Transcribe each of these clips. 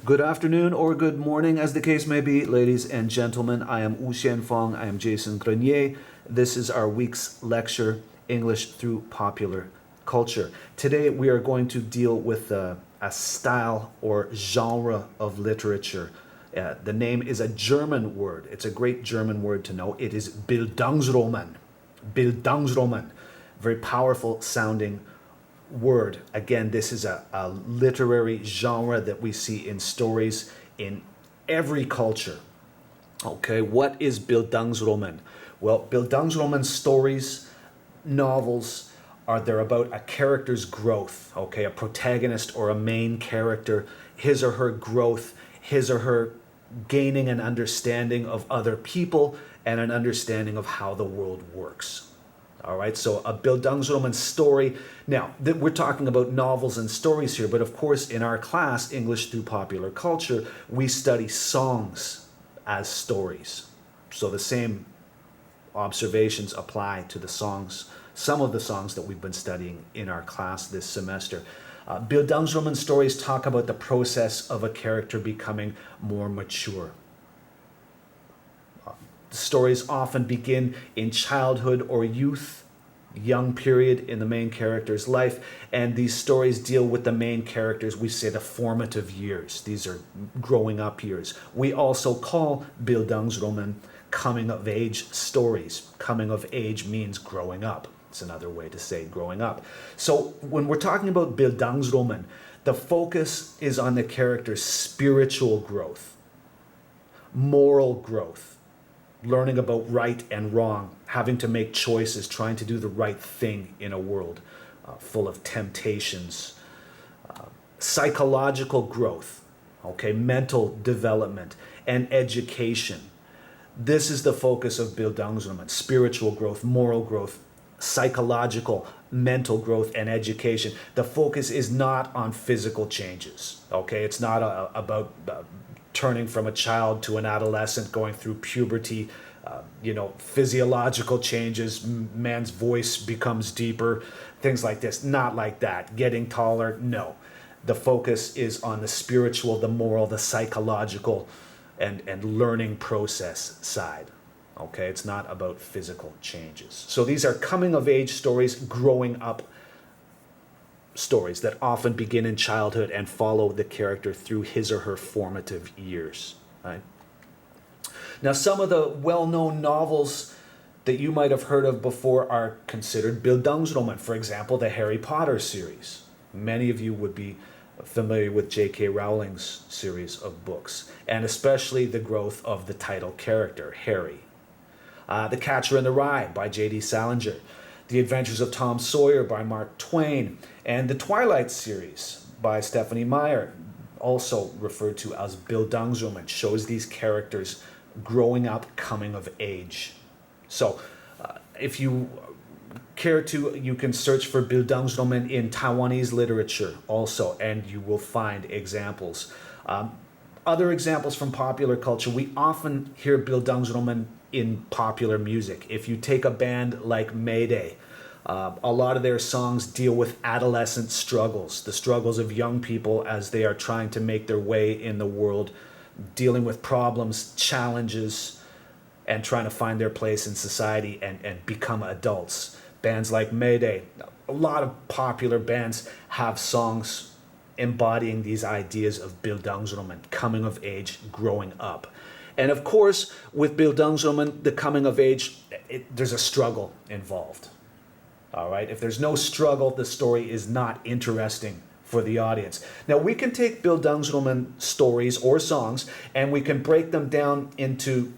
Good afternoon or good morning, as the case may be, ladies and gentlemen. I am Wu Xianfang. I am Jason Grenier. This is our week's lecture, English through Popular Culture. Today we are going to deal with a style or genre of literature. The name is a German word. It's a great German word to know. It is Bildungsroman. Bildungsroman. Very powerful sounding word. Again, this is a literary genre that we see in stories in every culture. Okay, what is Bildungsroman? Well, Bildungsroman stories, novels, they're about a character's growth, okay, a protagonist or a main character, his or her growth, his or her gaining an understanding of other people and an understanding of how the world works. All right, so a Bildungsroman story. Now, we're talking about novels and stories here, but of course, in our class, English through Popular Culture, we study songs as stories. So the same observations apply to the songs, some of the songs that we've been studying in our class this semester. Bildungsroman stories talk about the process of a character becoming more mature. Stories often begin in childhood or youth, young period in the main character's life, and these stories deal with the main characters, we say the formative years. These are growing up years. We also call Bildungsroman coming of age stories. Coming of age means growing up. It's another way to say growing up. So when we're talking about Bildungsroman, the focus is on the character's spiritual growth, moral growth, learning about right and wrong, having to make choices, trying to do the right thing in a world full of temptations, psychological growth, okay, mental development, and education. This is the focus of Bildungsroman: spiritual growth, moral growth, psychological, mental growth, and education. The focus is not on physical changes, okay? It's not about turning from a child to an adolescent, going through puberty, physiological changes, man's voice becomes deeper, things like this. Not like that. Getting taller, no. The focus is on the spiritual, the moral, the psychological, and learning process side. Okay, it's not about physical changes. So these are coming of age stories, growing up stories that often begin in childhood and follow the character through his or her formative years. Right? Now, some of the well-known novels that you might have heard of before are considered Bildungsroman. For example, the Harry Potter series. Many of you would be familiar with J.K. Rowling's series of books, and especially the growth of the title character, Harry. The Catcher in the Rye by J.D. Salinger. The Adventures of Tom Sawyer by Mark Twain, and the Twilight series by Stephanie Meyer, also referred to as Bildungsroman, shows these characters growing up, coming of age. So if you care to, you can search for Bildungsroman in Taiwanese literature also, and you will find examples. Other examples from popular culture, we often hear Bildungsroman in popular music. If you take a band like Mayday, a lot of their songs deal with adolescent struggles, the struggles of young people as they are trying to make their way in the world, dealing with problems, challenges, and trying to find their place in society and become adults. Bands like Mayday, a lot of popular bands have songs embodying these ideas of Bildungsroman, coming of age, growing up. And of course, with Bildungsroman, the coming of age, there's a struggle involved. All right, if there's no struggle, the story is not interesting for the audience. Now, we can take Bildungsroman stories or songs and we can break them down into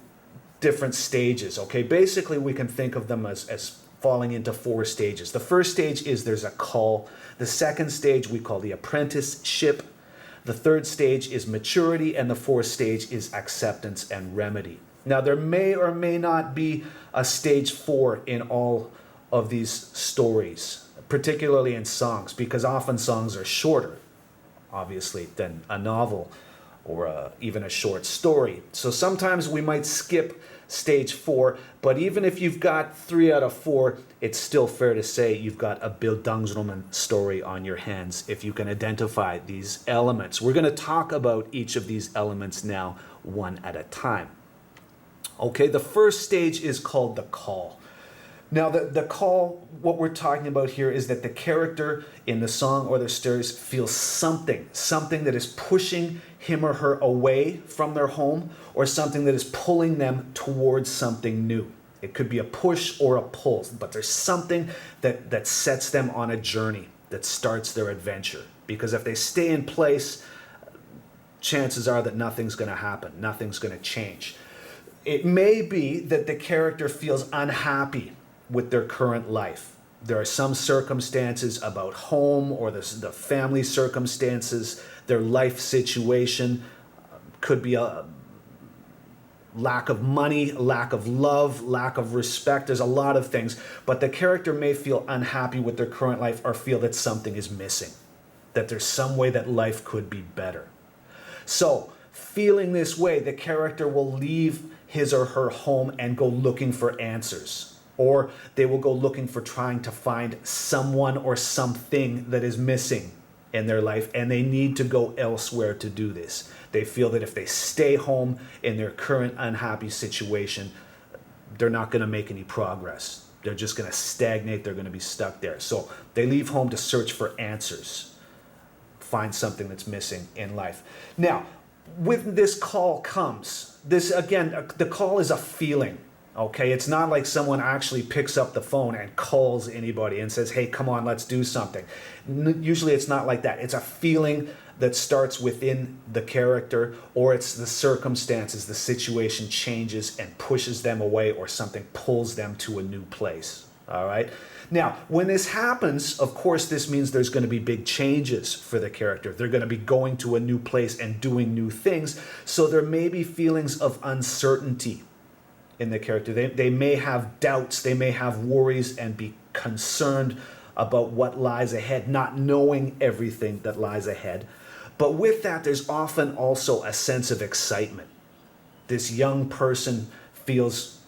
different stages, okay? Basically, we can think of them as falling into 4 stages. The first stage is there's a call. The second stage we call the apprenticeship. The third stage is maturity, and the fourth stage is acceptance and remedy. Now, there may or may not be a stage 4 in all of these stories, particularly in songs, because often songs are shorter, obviously, than a novel or even a short story. So sometimes we might skip stage 4, but even if you've got 3 out of 4, it's still fair to say you've got a Bildungsroman story on your hands if you can identify these elements. We're going to talk about each of these elements now one at a time. Okay, the first stage is called the call. Now, the call, what we're talking about here is that the character in the song or the stories feels something that is pushing him or her away from their home, or something that is pulling them towards something new. It could be a push or a pull, but there's something that sets them on a journey, that starts their adventure. Because if they stay in place, chances are that nothing's going to happen, nothing's going to change. It may be that the character feels unhappy with their current life. There are some circumstances about home or the family circumstances, their life situation. Could be a lack of money, lack of love, lack of respect. There's a lot of things. But the character may feel unhappy with their current life or feel that something is missing, that there's some way that life could be better. So, feeling this way, the character will leave his or her home and go looking for answers. Or they will go looking for trying to find someone or something that is missing in their life, and they need to go elsewhere to do this. They feel that if they stay home in their current unhappy situation, they're not going to make any progress. They're just going to stagnate. They're going to be stuck there. So they leave home to search for answers, find something that's missing in life. Now, with this call comes, this again, the call is a feeling. Okay, it's not like someone actually picks up the phone and calls anybody and says, hey, come on, let's do something. Usually it's not like that. It's a feeling that starts within the character, or it's the circumstances, the situation changes and pushes them away, or something pulls them to a new place. All right. Now, when this happens, of course, this means there's going to be big changes for the character. They're going to be going to a new place and doing new things. So there may be feelings of uncertainty in the character. They may have doubts, they may have worries and be concerned about what lies ahead, not knowing everything that lies ahead. But with that, there's often also a sense of excitement. This young person feels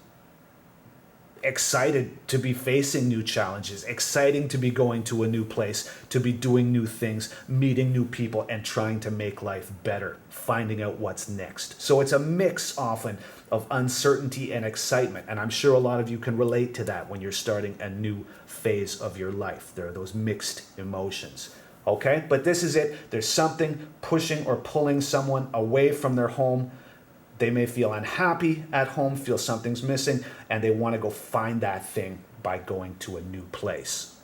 excited to be facing new challenges, exciting to be going to a new place, to be doing new things, meeting new people, and trying to make life better, finding out what's next. So it's a mix often of uncertainty and excitement. And I'm sure a lot of you can relate to that when you're starting a new phase of your life. There are those mixed emotions. Okay? But this is it. There's something pushing or pulling someone away from their home. They may feel unhappy at home, feel something's missing, and they want to go find that thing by going to a new place.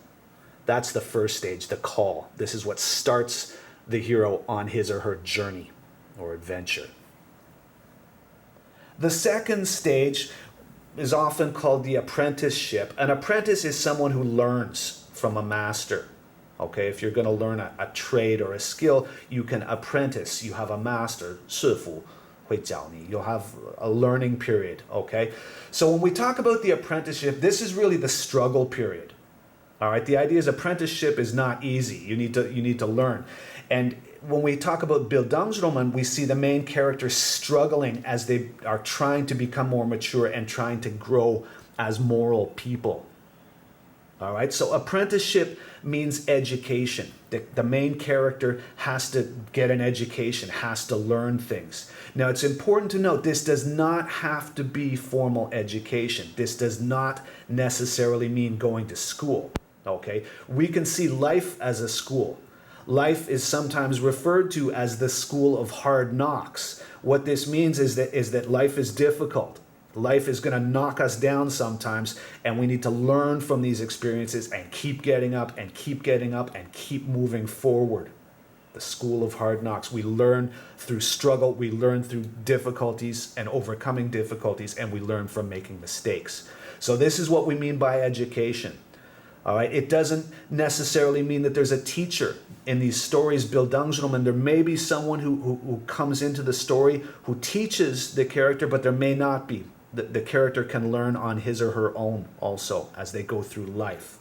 That's the first stage, the call. This is what starts the hero on his or her journey or adventure. The second stage is often called the apprenticeship. An apprentice is someone who learns from a master. Okay, if you're going to learn a trade or a skill, you can apprentice. You have a master, 师傅 会教你. You'll have a learning period, okay? So when we talk about the apprenticeship, this is really the struggle period. All right, the idea is apprenticeship is not easy. You need to learn. And when we talk about Bildungsroman, we see the main characters struggling as they are trying to become more mature and trying to grow as moral people. All right, so apprenticeship means education. The main character has to get an education, has to learn things. Now, it's important to note this does not have to be formal education. This does not necessarily mean going to school. Okay, we can see life as a school. Life is sometimes referred to as the school of hard knocks. What this means is that life is difficult. Life is going to knock us down sometimes, and we need to learn from these experiences and keep getting up and keep getting up and keep moving forward. The school of hard knocks. We learn through struggle, we learn through difficulties and overcoming difficulties, and we learn from making mistakes. So this is what we mean by education. All right, it doesn't necessarily mean that there's a teacher in these stories, Bildungsroman. There may be someone who comes into the story who teaches the character, but there may not be. The character can learn on his or her own also as they go through life.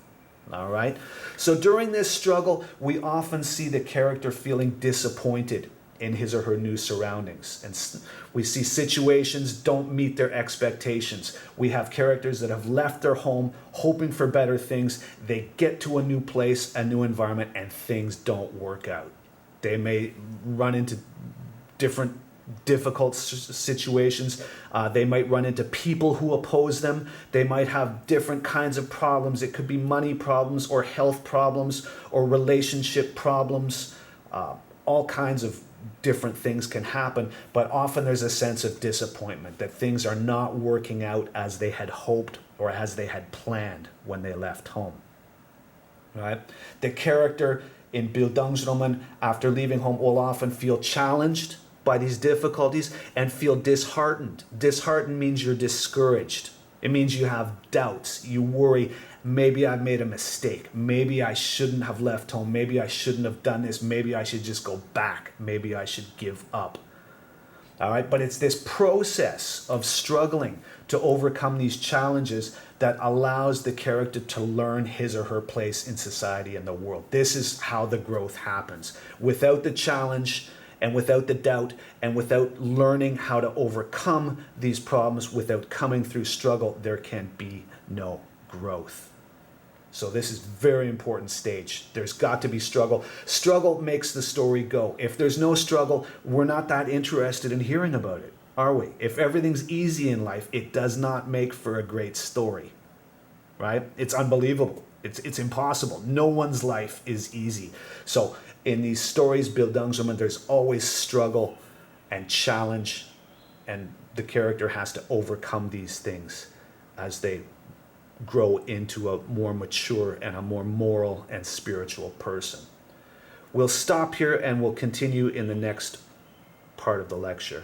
All right, so during this struggle, we often see the character feeling disappointed in his or her new surroundings. And we see situations don't meet their expectations. We have characters that have left their home hoping for better things. They get to a new place, a new environment, and things don't work out. They may run into different difficult situations. They might run into people who oppose them. They might have different kinds of problems. It could be money problems or health problems or relationship problems. All kinds of different things can happen, but often there's a sense of disappointment that things are not working out as they had hoped or as they had planned when they left home. Right? The character in Bildungsroman, after leaving home, will often feel challenged by these difficulties and feel disheartened. Disheartened means you're discouraged. It means you have doubts. You worry, maybe I've made a mistake. Maybe I shouldn't have left home. Maybe I shouldn't have done this. Maybe I should just go back. Maybe I should give up. All right, but it's this process of struggling to overcome these challenges that allows the character to learn his or her place in society and the world. This is how the growth happens. Without the challenge and without the doubt and without learning how to overcome these problems, without coming through struggle, there can be no growth. So this is a very important stage. There's got to be struggle. Struggle makes the story go. If there's no struggle, we're not that interested in hearing about it, are we? If everything's easy in life, it does not make for a great story, right? It's unbelievable. It's impossible. No one's life is easy. So in these stories, Bildungsroman, there's always struggle and challenge, and the character has to overcome these things as they grow into a more mature and a more moral and spiritual person. We'll stop here and we'll continue in the next part of the lecture.